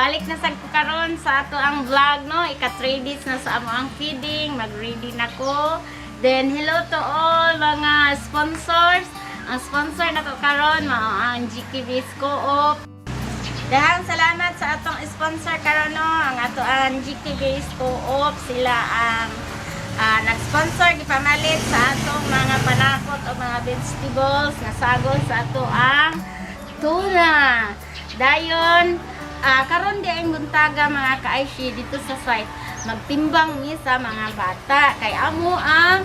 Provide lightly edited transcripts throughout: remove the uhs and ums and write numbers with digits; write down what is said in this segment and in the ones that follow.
balik na sad ko karon sa ato ang vlog no. Ika 3 days na sa amo ang feeding, mag-ready na ko. Then hello to all mga sponsors. Ang sponsor na ko karon mao ang GK Base Co-op. Dahang salamat sa atong sponsor karon no, ang ato ang GK Base Co-op. Sila ang nag-sponsor gipamalit sa atong mga panakot o mga vegetables na sagol sa ato ang tuna. Dayon karon di ang buntaga mga ka-Aishi dito sa site. Magtimbang mi sa mga bata kay amo ang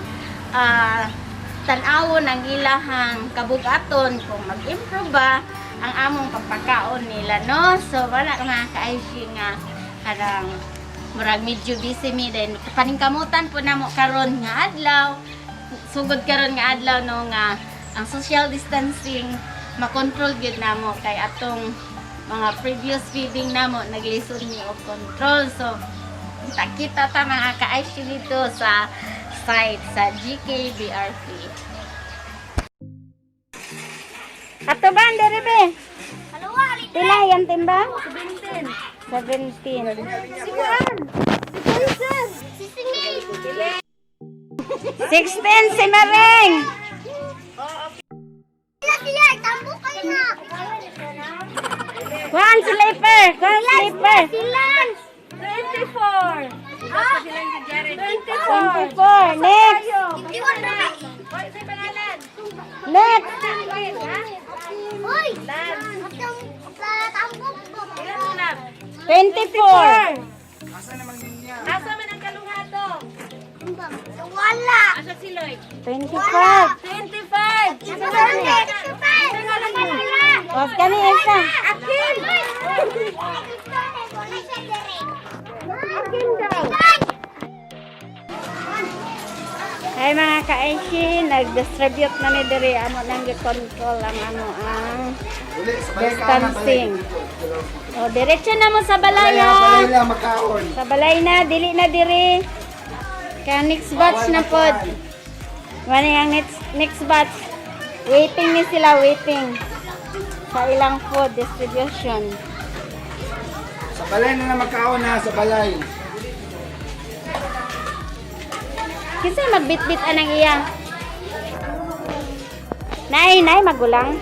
tan-awon ang ilahang kabugaton kung mag-improve ba ang among pagpakaon nila no. So wala mga ka-Aishi nga karang murag medyo busy mi din paningkamutan po namo karon nga adlaw, sugod karon nga adlaw no nga ang social distancing makontrol gyud namo kay atong mga previous feeding namo naglisod ni og control. So kita ta mga ka-Aishi dito sa site sa GK BRP. Ato ba dere be? Pila yan timbang? 17. Siguran. 16 si Maring. Kuhan sleeper. 24. 24. Next. Next. Hoy! 24. Asa man ang kalungado? Wala! Asa si Lloyd? 25. 25! Of kami isa. Akin! Akin daw! Ay mga ka-Aishi, nag-distribute na ni diri amo nang gi-control ang ano ang distancing. O diretso na mo sa balay ha. Sa balay na, dili na diri. Kaya next batch na pod. Wala yung next batch. Waiting ni sila, waiting. Sa ilang food distribution. Sa balay na magkaon na, sa balay. Kasi magbit-bit anang iya. Nay, magulang.